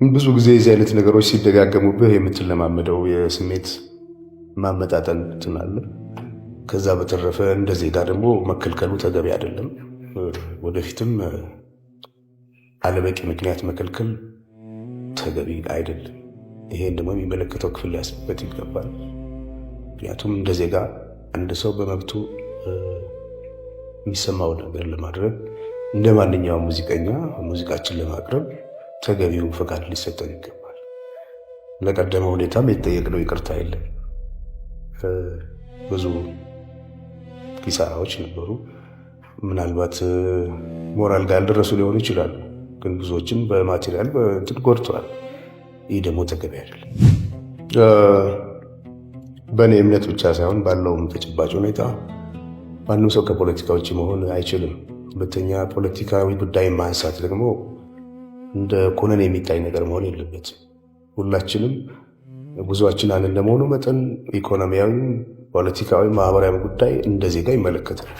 ብዙ ጊዜ የዚህ አይነት ነገሮች ሲደጋገሙብህ የምትለማመደው የስሜት ማመጣጠን ትናለ። ከዛ በተረፈ እንደ ዜጋ ደግሞ መከልከሉ ተገቢ አይደለም። ወደፊትም አለበቂ ምክንያት መከልከል ተገቢ አይደለም። ይሄን ደግሞ የሚመለከተው ክፍል ሊያስብበት ይገባል። ምክንያቱም እንደ ዜጋ አንድ ሰው በመብቱ የሚሰማው ነገር ለማድረግ እንደ ማንኛውም ሙዚቀኛ ሙዚቃችን ለማቅረብ ተገቢው ፈቃድ ሊሰጠን ይገባል። ለቀደመ ሁኔታም የተጠየቅነው ይቅርታ የለም። ብዙ ኪሳራዎች ነበሩ። ምናልባት ሞራል ጋር ያልደረሱ ሊሆኑ ይችላሉ፣ ግን ብዙዎችን በማቴሪያል በእንትን ጎድተዋል። ይህ ደግሞ ተገቢ አይደለም። በእኔ እምነት ብቻ ሳይሆን ባለውም ተጨባጭ ሁኔታ ማንም ሰው ከፖለቲካ ውጭ መሆን አይችልም። ሁለተኛ ፖለቲካዊ ጉዳይ ማንሳት ደግሞ እንደ ኮነን የሚታይ ነገር መሆን የለበትም። ሁላችንም ጉዞአችን አንድ እንደመሆኑ መጠን ኢኮኖሚያዊ፣ ፖለቲካዊ፣ ማህበራዊ ጉዳይ እንደ ዜጋ ይመለከታል።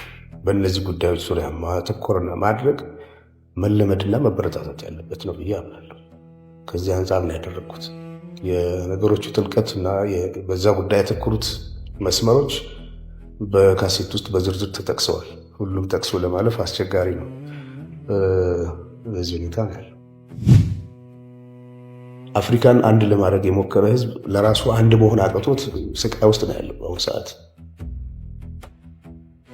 በእነዚህ ጉዳዮች ዙሪያ ማተኮርና ማድረግ መለመድና መበረታታት ያለበት ነው ብዬ አምናለሁ። ከዚህ አንጻር ነው ያደረግኩት። የነገሮቹ ጥልቀት እና በዛ ጉዳይ ያተኮሩት መስመሮች በካሴት ውስጥ በዝርዝር ተጠቅሰዋል። ሁሉም ጠቅሶ ለማለፍ አስቸጋሪ ነው። በዚህ ሁኔታ ነው ያለው። አፍሪካን አንድ ለማድረግ የሞከረ ህዝብ ለራሱ አንድ መሆን አቅቶት ስቃይ ውስጥ ነው ያለው በአሁኑ ሰዓት።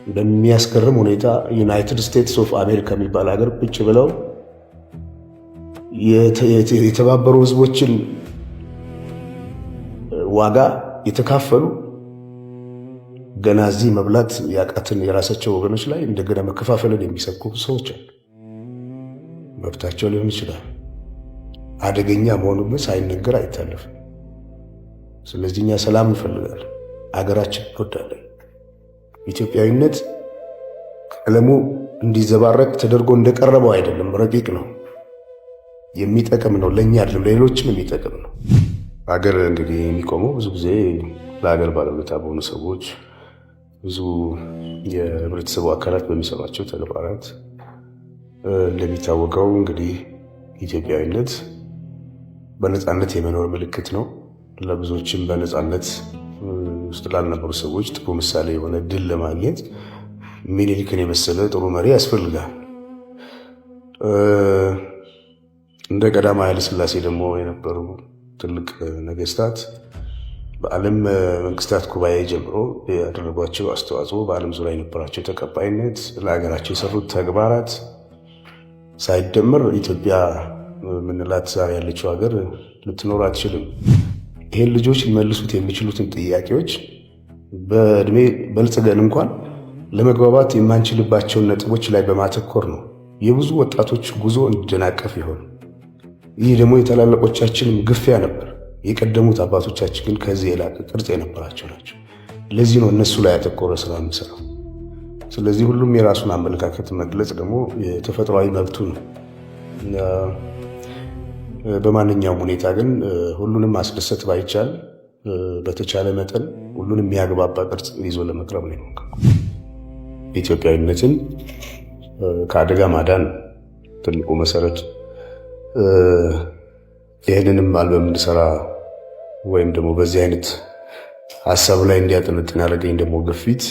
በሚያስገርም ሁኔታ ዩናይትድ ስቴትስ ኦፍ አሜሪካ የሚባል ሀገር ቁጭ ብለው የተባበሩ ህዝቦችን ዋጋ የተካፈሉ ገና እዚህ መብላት ያቃትን የራሳቸው ወገኖች ላይ እንደገና መከፋፈልን የሚሰብኩ ሰዎች አሉ። መብታቸው ሊሆን ይችላል። አደገኛ መሆኑን ሳይነገር አይታለፍም። ስለዚህ እኛ ሰላም እንፈልጋለን፣ አገራችን እንወዳለን። ኢትዮጵያዊነት ቀለሙ እንዲዘባረቅ ተደርጎ እንደቀረበው አይደለም፣ ረቂቅ ነው፣ የሚጠቅም ነው። ለእኛ አይደለም ለሌሎችም የሚጠቅም ነው። አገር እንግዲህ የሚቆመው ብዙ ጊዜ ለሀገር ባለውለታ በሆኑ ሰዎች፣ ብዙ የህብረተሰቡ አካላት በሚሰሯቸው ተግባራት። እንደሚታወቀው እንግዲህ ኢትዮጵያዊነት በነፃነት የመኖር ምልክት ነው። ለብዙዎችም በነፃነት ውስጥ ላልነበሩ ሰዎች ጥሩ ምሳሌ የሆነ ድል ለማግኘት ሚኒሊክን የመሰለ ጥሩ መሪ ያስፈልጋል። እንደ ቀዳማዊ ኃይለ ሥላሴ ደግሞ የነበሩ ትልቅ ነገስታት በዓለም መንግስታት ጉባኤ ጀምሮ ያደረጓቸው አስተዋጽኦ፣ በዓለም ዙሪያ የነበራቸው ተቀባይነት፣ ለሀገራቸው የሰሩት ተግባራት ሳይደመር ኢትዮጵያ ምንላት ዛሬ ያለችው ሀገር ልትኖር አትችልም። ይሄን ልጆች ሊመልሱት የሚችሉትን ጥያቄዎች በእድሜ በልጽገን እንኳን ለመግባባት የማንችልባቸውን ነጥቦች ላይ በማተኮር ነው የብዙ ወጣቶች ጉዞ እንዲደናቀፍ ይሆን። ይህ ደግሞ የታላላቆቻችንም ግፊያ ነበር። የቀደሙት አባቶቻችን ግን ከዚህ የላቀ ቅርጽ የነበራቸው ናቸው። ለዚህ ነው እነሱ ላይ ያተኮረ ስራ የምሰራው። ስለዚህ ሁሉም የራሱን አመለካከት መግለጽ ደግሞ የተፈጥሯዊ መብቱ ነው። በማንኛውም ሁኔታ ግን ሁሉንም ማስደሰት ባይቻል በተቻለ መጠን ሁሉንም የሚያግባባ ቅርጽ ይዞ ለመቅረብ ነው። ኢትዮጵያዊነትን ከአደጋ ማዳን ትልቁ መሰረት። ይህንንም አልበም እንድሰራ ወይም ደግሞ በዚህ አይነት ሀሳብ ላይ እንዲያጠነጥን ያደረገኝ ደግሞ ግፊት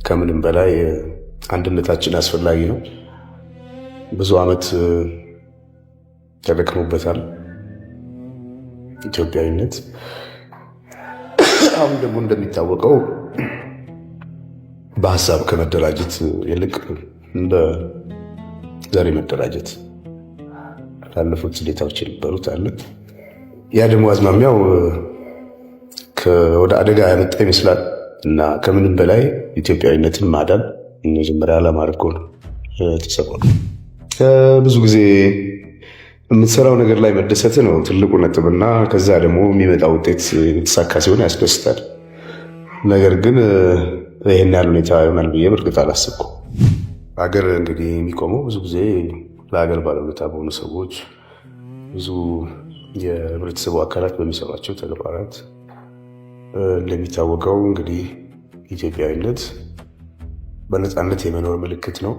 ከምንም በላይ አንድነታችን አስፈላጊ ነው። ብዙ ዓመት ተደክሞበታል ኢትዮጵያዊነት። አሁን ደግሞ እንደሚታወቀው በሀሳብ ከመደራጀት ይልቅ እንደ ዘሬ መደራጀት ላለፉት ስሌታዎች የነበሩት አለ። ያ ደግሞ አዝማሚያው ወደ አደጋ ያመጣ ይመስላል እና ከምንም በላይ ኢትዮጵያዊነትን ማዳን መጀመሪያ ዓላማ አድርጎ ነው የተሰራው። ብዙ ጊዜ የምትሰራው ነገር ላይ መደሰት ነው ትልቁ ነጥብና ከዛ ደግሞ የሚመጣ ውጤት የተሳካ ሲሆን ያስደስታል። ነገር ግን ይህን ያህል ሁኔታ ይሆናል ብዬ በእርግጥ አላሰብኩም። ሀገር እንግዲህ የሚቆመው ብዙ ጊዜ ለሀገር ባለውለታ በሆኑ ሰዎች፣ ብዙ የህብረተሰቡ አካላት በሚሰሯቸው ተግባራት። እንደሚታወቀው እንግዲህ ኢትዮጵያዊነት በነፃነት የመኖር ምልክት ነው።